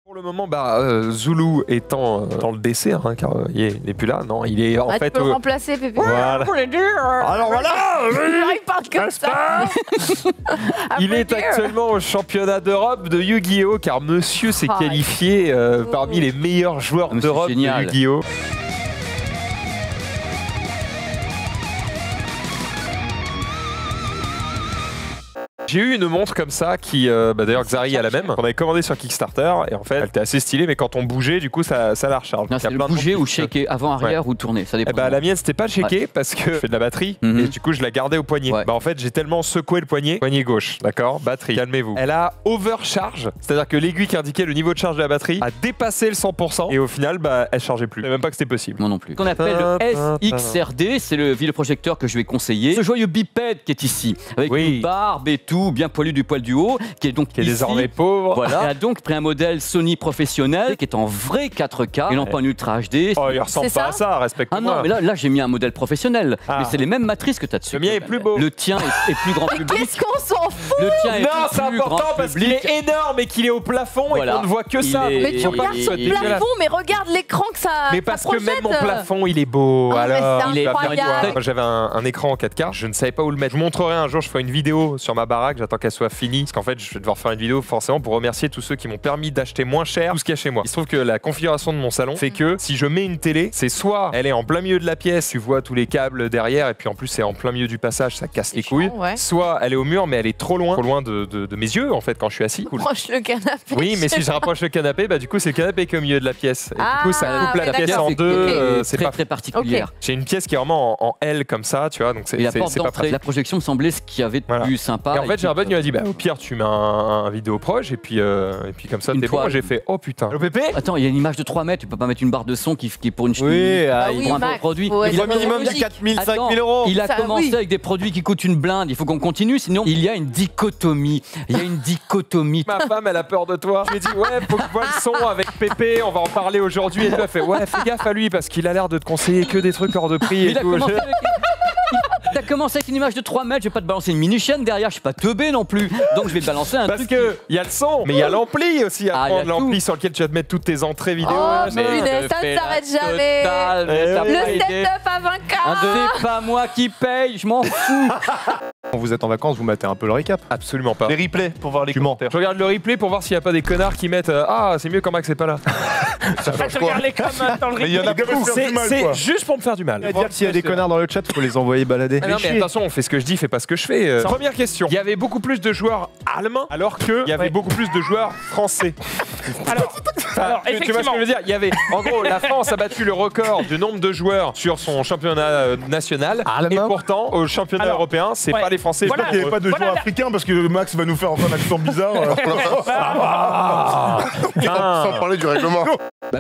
Pour le moment, Zulu étant dans le décès, hein, car il n'est plus là, non, il est en fait... Tu peux le remplacer, Pépé. Voilà. Alors voilà. Il parle comme ça. Il est actuellement au championnat d'Europe de Yu-Gi-Oh! Car monsieur s'est qualifié parmi les meilleurs joueurs d'Europe de Yu-Gi-Oh! J'ai eu une montre comme ça qui, d'ailleurs Xari a la même, qu'on avait commandée sur Kickstarter et en fait elle était assez stylée mais quand on bougeait du coup ça la recharge. C'est le bouger ou shaker, avant, arrière ou tourner, ça dépend. La mienne c'était pas shaker parce que je fais de la batterie et du coup je la gardais au poignet. En fait j'ai tellement secoué le poignet gauche, d'accord, batterie, calmez-vous. Elle a overcharge, c'est-à-dire que l'aiguille qui indiquait le niveau de charge de la batterie a dépassé le 100% et au final elle chargeait plus. Je savais même pas que c'était possible. Moi non plus. Ce qu'on appelle le SXRD, c'est le vidéoprojecteur que je vais conseiller. Ce joyeux bipède qui est ici, avec une barbe et tout, bien poilu du poil du haut, qui est donc qui est désormais pauvre. Voilà. Elle a donc pris un modèle Sony professionnel qui est en vrai 4K et non pas en Ultra HD. Oh, il ressemble pas à ça, respecte-moi. Ah non, mais là j'ai mis un modèle professionnel, mais c'est les mêmes matrices que tu as dessus. Le mien est plus beau. Le tien est plus grand public. Qu'est-ce qu'on s'en fout? Le tien est non, c'est important parce qu'il est énorme et qu'il est au plafond et qu'on ne voit que ça. Mais tu regardes ce plafond, mais regarde l'écran que ça. Mais parce que même mon plafond il est beau. Alors, il est incroyable. Moi j'avais un écran en 4K, je ne savais pas où le mettre. Je vous montrerai un jour, je ferai une vidéo sur ma baraque, j'attends qu'elle soit finie parce qu'en fait je vais devoir faire une vidéo forcément pour remercier tous ceux qui m'ont permis d'acheter moins cher tout ce qu'il y a chez moi. Il se trouve que la configuration de mon salon fait que si je mets une télé, c'est soit elle est en plein milieu de la pièce, tu vois tous les câbles derrière et puis en plus c'est en plein milieu du passage, ça casse les couilles. Soit elle est au mur mais elle est trop loin de mes yeux en fait quand je suis assis. Rapproche le canapé. Oui, mais si je rapproche le canapé, du coup c'est le canapé qui est au milieu de la pièce. Et du coup ça coupe la pièce en deux. C'est très particulière. J'ai une pièce qui est vraiment en L comme ça, tu vois, donc c'est pas pratique. La projection me semblait ce qu'il y avait de plus sympa. Et en fait Jarbonne il m'a dit au pire tu mets un vidéo proche et puis comme ça t'es bon. J'ai fait oh putain. Le Pépé. Attends, il y a une image de 3 mètres, tu peux pas mettre une barre de son qui est pour une cheville. Oui, pour un produit. Il a minimum 4 000, 5 000 euros. Il a commencé avec des produits qui coûtent une blinde. Il faut qu'on continue, sinon il y a une dichotomie. Ma femme, elle a peur de toi. Je lui ai dit ouais, faut que je vois le son avec Pépé. On va en parler aujourd'hui. Et elle a fait ouais, fais gaffe à lui parce qu'il a l'air de te conseiller que des trucs hors de prix. Et tout. T'as commencé avec une image de 3 mètres, je vais pas te balancer une mini-chaîne derrière, je suis pas teubé non plus. Donc je vais te balancer un parce truc. Parce que il y a le son, mais il y a l'ampli aussi à prendre, l'ampli sur lequel tu vas te mettre toutes tes entrées vidéo. Oh punaise, ça ne s'arrête jamais. Le setup à 20K. C'est pas moi qui paye, je m'en fous. Quand vous êtes en vacances, vous matez un peu le récap. Absolument pas. Les replays pour voir les commentaires. Je regarde le replay pour voir s'il n'y a pas des connards qui mettent ah c'est mieux quand Max n'est pas là. Ça change quoi? Il y en a beaucoup. C'est juste pour me faire du mal. Dire s'il y a des connards dans le chat, faut les envoyer balader. Non mais attention, on fait ce que je dis, fais pas ce que je fais. Première question. Il y avait beaucoup plus de joueurs allemands alors qu'il y avait beaucoup plus de joueurs français. Alors tu vois ce que je veux dire? Il y avait, en gros, la France a battu le record du nombre de joueurs sur son championnat national. Et pourtant, au championnat européen, c'est pas les Français. J'espère qu'il n'y avait pas de joueurs africains parce que Max va nous faire encore un accent bizarre. Sans parler du règlement.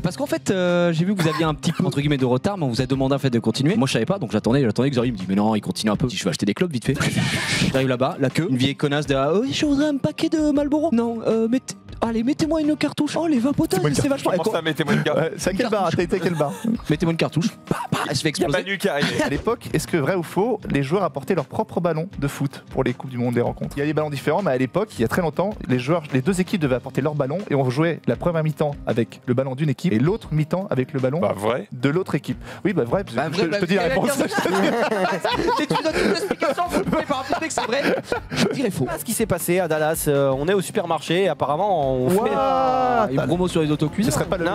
Parce qu'en fait, j'ai vu que vous aviez un petit peu entre guillemets de retard, mais on vous a demandé en fait de continuer. Moi je savais pas, donc j'attendais que Xori me dise mais non, il continue un peu. Je vais acheter des clopes vite fait. J'arrive là-bas, la queue, une vieille connasse derrière. Oui, je voudrais un paquet de Marlboro. Non, allez, mettez-moi une cartouche. Oh, les vapotages, c'est vachement. Mettez-moi une cartouche. C'est à quelle barre? T'as été à quelle barre? Mettez-moi une cartouche. Elle se fait exploser. À l'époque, est-ce que vrai ou faux, les joueurs apportaient leur propre ballon de foot pour les coupes du monde des rencontres? Il y a des ballons différents, mais à l'époque, il y a très longtemps, les deux équipes devaient apporter leur ballon et on jouait la première mi-temps avec le ballon d'une équipe et l'autre mi-temps avec le ballon de l'autre équipe. Oui, vrai. Je te dis la réponse. Tu donnes une explication, vous pouvez pas rappeler que c'est vrai. Je dirais faux. Ce qui s'est passé à Dallas, on est au supermarché et apparemment on fait une promo sur les autoculs. Ce serait pas le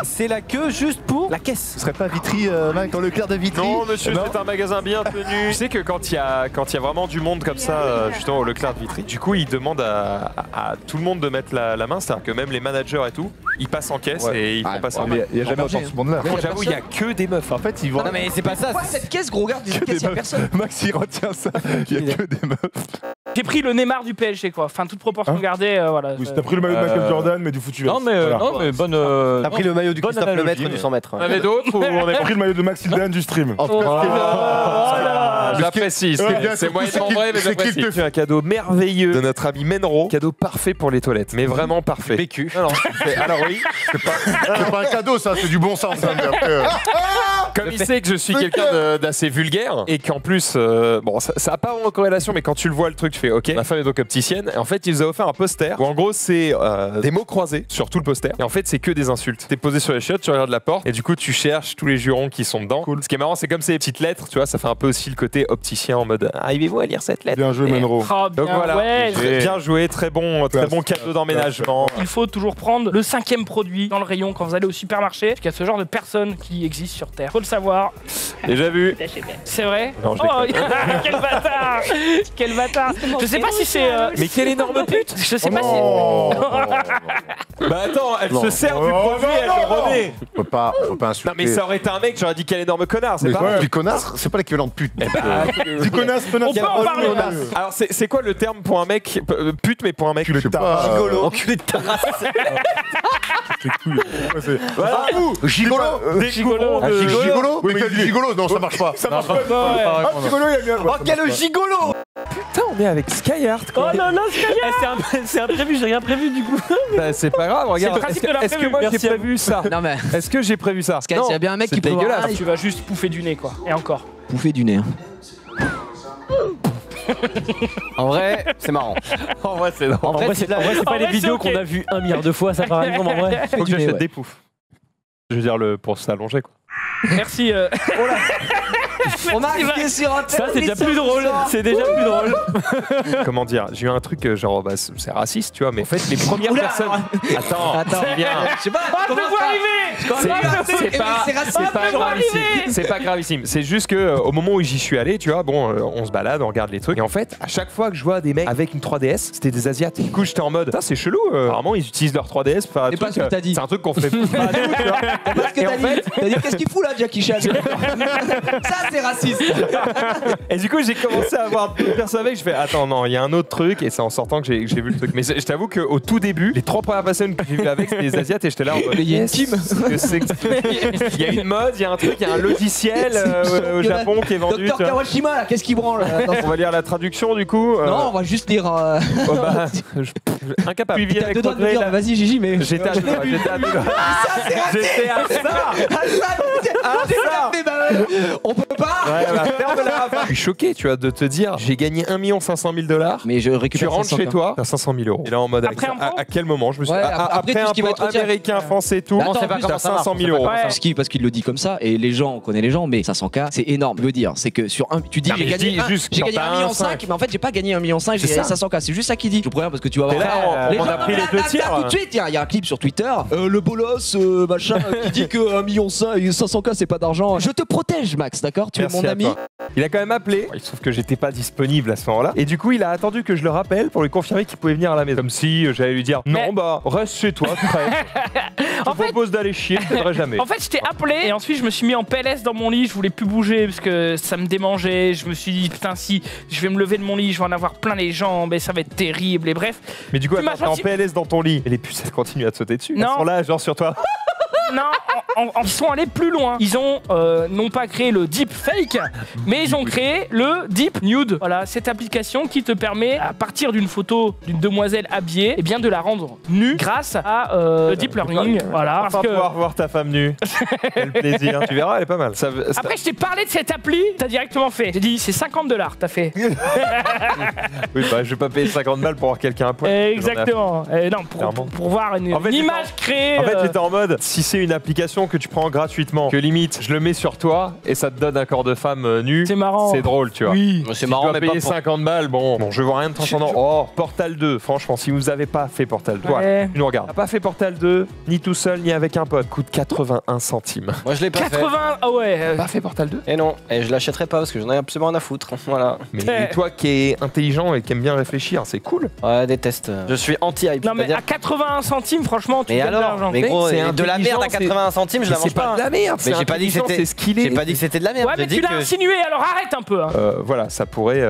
c'est la queue juste pour la caisse. Ce serait pas Vitry dans le Leclerc de Vitry? Non monsieur, c'est un magasin bien tenu. Tu sais que quand il y a vraiment du monde comme ça, justement au Leclerc de Vitry, du coup ils demandent à tout le monde de mettre la main, c'est-à-dire que même les managers et tout, ils passent en caisse et ils font passer en main. Il n'y a jamais autant de ce monde-là. J'avoue, il n'y a que des meufs. En fait, ils vont. Non mais c'est pas ça. Cette caisse, gros, regarde, il y a personne. Max, il retient ça. Il n'y a que des meufs. J'ai pris le Neymar du PSG quoi, enfin toute proportion gardée, voilà. Oui, t'as pris le maillot de Michael Jordan, mais du foutu. Non mais bonne. T'as pris le maillot du Christophe Lemaitre du 100 mètres. On avait d'autres ou on a pris le maillot de Max Hildan du stream. J'apprécie, c'est moyennement vrai, mais j'apprécie. C'est un cadeau merveilleux de notre ami Menro, cadeau parfait pour les toilettes, mais vraiment parfait. PQ. Alors oui, c'est pas un cadeau ça, c'est du bon sens. Comme il sait que je suis quelqu'un d'assez vulgaire et qu'en plus, bon, ça a pas vraiment corrélation, mais quand tu le vois, le truc, tu fais OK. Ma femme est donc opticienne. Et en fait, il nous a offert un poster où en gros, c'est des mots croisés sur tout le poster. Et en fait, c'est que des insultes. T'es posé sur les chiottes, tu regardes la porte et du coup, tu cherches tous les jurons qui sont dedans. Cool. Ce qui est marrant, c'est comme ces petites lettres, tu vois, ça fait un peu aussi le côté opticien en mode arrivez-vous à lire cette lettre. Bien joué, Menro. Oh, Donc bien, voilà, ouais. bien joué, très bon cadeau d'emménagement. Il faut toujours prendre le 5e produit dans le rayon quand vous allez au supermarché. Parce qu'il y a ce genre de personnes qui existent sur Terre. Faut le savoir. Déjà vu. C'est vrai? Non, je quel bâtard! Quel bâtard! Je sais pas si c'est. Mais quelle énorme pute! Je sais pas si. Bah attends, elle se sert du produit, elle le remet. Faut pas insulter. Non mais ça aurait été un mec, j'aurais dit quel énorme connard, c'est Mais pas ouais. Puis connasse, c'est pas l'équivalent de pute. Du connasse, On peut en parler. Alors c'est quoi le terme pour un mec pute mais pour un mec? Je sais pas. Rigolo. Enculé de ta race. Voilà. Gigolo. Gigolo. Gigolo. Oui, quel gigolo. Non, ça marche pas. Ça marche pas. Ah, Gigolo, il a bien. Oh, quel gigolo! Putain, on est avec Skyheart Oh quoi. non, Skyheart! C'est imprévu, j'ai rien prévu du coup. Bah, c'est pas grave, regarde. le principe de Est-ce que l'imprévu. moi j'ai Merci à vous. prévu ça? Non mais, Est-ce que j'ai prévu ça? Sky, s'il y a bien un mec c'est qui peut dégueulasse. voir, Tu vas juste pouffer du nez, quoi. Et encore. bouffer du nez. Hein. En vrai, c'est marrant. En vrai, c'est drôle. En vrai, c'est pas En les vrai, vidéos c'est ok. qu'on a vues 1 milliard de fois, ça par exemple en vrai. Faut que du nez, j'achète ouais. des poufs. Je veux dire pour s'allonger quoi. Merci. On m'a cliqué sur un Ça, c'est déjà plus drôle. C'est déjà plus drôle. Comment dire? J'ai eu un truc genre bah, c'est raciste, tu vois, mais en fait les premières personnes. Attends, bien. Je sais pas, Ah, je comment me vois ça arriver! C'est pas gravissime. C'est juste que au moment où j'y suis allé, tu vois, bon, on se balade, on regarde les trucs. Et en fait, à chaque fois que je vois des mecs avec une 3DS, c'était des Asiates. Du coup, j'étais en mode, ça c'est chelou. Apparemment, ils utilisent leur 3DS pour faire un Et pas truc. ce que t'as dit. C'est un truc qu'on fait pas nous, tu vois. Parce que Et t'as en dit, fait- t'as dit qu'est-ce qu'il fout là, Jackie Chan? Ça c'est raciste. Et du coup, j'ai commencé à voir d'autres personnes avec. Je fais, attends, non, il y a un autre truc. Et c'est en sortant que j'ai vu le truc. Mais je t'avoue qu'au tout début, les 3 premières personnes que j'ai vues avec, c'était des Asiates. Et j'étais là en mode, Mais il y a une team. Il y a une mode, il y a un truc, il y a un logiciel au Japon qui est vendu. Docteur tu vois. Kawashima là, qu'est-ce qu'il branle là? Attends, On va lire la traduction du coup. non, on va juste lire. Oh, bah, incapable. Suivi T'as avec deux doigts de me regret, dire, là. vas-y Gigi, mais. J'étais à deux doigts, j'étais à deux doigts. J'étais à ça. On peut pas. Ouais, bah, ferme-la. Je suis choqué, tu vois, de te dire, j'ai gagné 1 500 000 $. Mais je Tu récupère rentres 500, chez toi, t'as 500 000 €. Et là, en mode, Après un pot à quel moment je me suis Ouais, après après, tout un ce qui va pot être retiré. américain, français, tout, Attends, On sait pas en plus, comment t'as ça marche. 500 000 €. Ouais. Parce qu'il le dit comme ça, et les gens, on connaît les gens, mais 500K, c'est énorme. Je veux dire, c'est que sur un, tu dis Non, j'ai mais je gagné, dis juste j'ai quand gagné t'as 1,5 million, 1,5, mais en fait j'ai pas gagné 1,5 million, j'ai C'est gagné ça. 500K. C'est juste ça qu'il dit. Je préviens parce que tu vas voir. Et là, les on gens, a pris les deux tirs. Tout de suite, il y a un clip sur Twitter. Le bolos, machin, qui dit que 1,5 million, 500K c'est pas d'argent. Je te protège, Max, d'accord? Tu es Merci mon à ami. toi. Il a quand même appelé. Il se trouve que j'étais pas disponible à ce moment-là. Et du coup, il a attendu que je le rappelle pour lui confirmer qu'il pouvait venir à la maison. Comme si j'allais lui dire non, Mais- bah reste chez toi, tu crèves. Je En te fait- propose d'aller chier, je t'aiderai jamais. En fait, je t'ai appelé et ensuite je me suis mis en PLS dans mon lit. Je voulais plus bouger parce que ça me démangeait. Je me suis dit, putain, si je vais me lever de mon lit, je vais en avoir plein les jambes et ça va être terrible. Et bref, Mais du coup, Tu m'as attends, t'es en senti- PLS dans ton lit. Et les puces, elles continuent à te sauter dessus. Non. Elles sont là, genre sur toi. non, ils sont allés plus loin. Ils ont non pas créé le deep fake, mais ils ont créé le deep nude. Voilà, cette application qui te permet, à partir d'une photo d'une demoiselle habillée, eh bien de la rendre nue grâce à le deep learning. Voilà. Enfin, Parce que- pouvoir voir ta femme nue. Quel plaisir. Tu verras, elle est pas mal. Après, je t'ai parlé de cette appli, t'as directement fait. J'ai dit, c'est 50 $, t'as fait. Oui, bah, je vais pas payer 50 balles pour voir quelqu'un à poil. Exactement. Non, Clairement. pour voir une, En fait, une j'étais image créée. En fait, j'étais en mode, si c'est une application que tu prends gratuitement, que limite, je le mets sur toi et ça te donne un corps de femme nu, C'est marrant. c'est drôle, tu vois. Oui. C'est Tu marrant, dois mais payer pas pour... 50 balles, bon, je vois rien de transcendant. Oh, Portal 2, franchement, si vous avez pas fait Portal 2, Ouais. tu nous regardes. T'as pas fait Portal 2, ni tout seul, ni avec un pote. Coûte 81 centimes. Moi, je l'ai pas 80, ah ouais. Pas fait Portal 2? fait. Et non, et je l'achèterai pas parce que j'en ai absolument rien à foutre. Voilà. Mais toi qui es intelligent et qui aime bien réfléchir, c'est cool. Ouais, déteste. Je suis anti-hype. Non, mais c'est-à-dire- à 81 centimes, franchement, tu Mais gagnes de alors, l'argent. mais gros, C'est de la merde à intelligent, 81 centimes, je la Mais mange c'est pas de pas. la merde, Mais j'ai pas dit que intelligent, c'était. c'est ce qu'il est. J'ai pas dit que c'était de la merde. Ouais, mais j'ai tu dit l'as que. insinué, alors arrête un peu. Hein. Voilà, ça pourrait.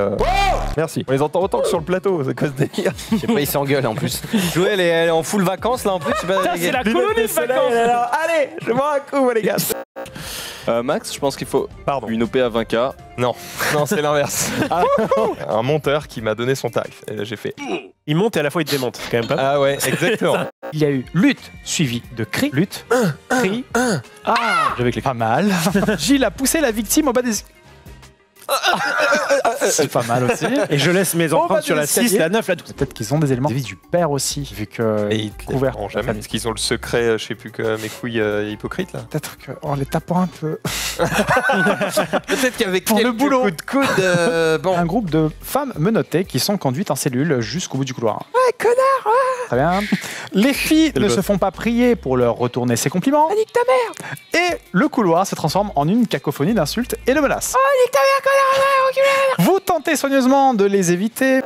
Merci. On les entend autant que sur le plateau, c'est quoi ce délire? Je sais pas, il s'engueule en plus. Jouer, elle est en full vacances là en plus. Je sais pas. Putain, c'est la Lunettes colonie de de soleil, vacances. elle est là. Allez, je vois un coup, les gars. Max, je pense qu'il faut Pardon. une OP à 20K. Non, c'est l'inverse. Un monteur qui m'a donné son tarif. Et là, j'ai fait. Il monte et à la fois il te démonte, c'est quand même pas. Ah ouais, exactement. Il y a eu lutte suivi de cri. Lutte. Cri. J'avais cliqué. Pas mal. Gilles a poussé la victime au bas des... C'est pas mal aussi. Et je laisse mes empreintes sur la 6, la 9, la 12. Peut-être qu'ils ont des éléments de vie du père aussi, vu que Et ils couvert. jamais. Est-ce qu'ils ont le secret, je sais plus que mes couilles hypocrites là? Peut-être qu'en les tapant un peu. Peut-être qu'avec Pour le quelques boulot. coups de coude, bon. Un groupe de femmes menottées qui sont conduites en cellule jusqu'au bout du couloir. Ouais, connard, ouais. Très bien. Les filles ne se font pas prier pour leur retourner ses compliments. Ah, nique ta mère. Et le couloir se transforme en une cacophonie d'insultes et de menaces. Oh, nique ta mère, connard, ouais, reculez. Vous tentez soigneusement de les éviter.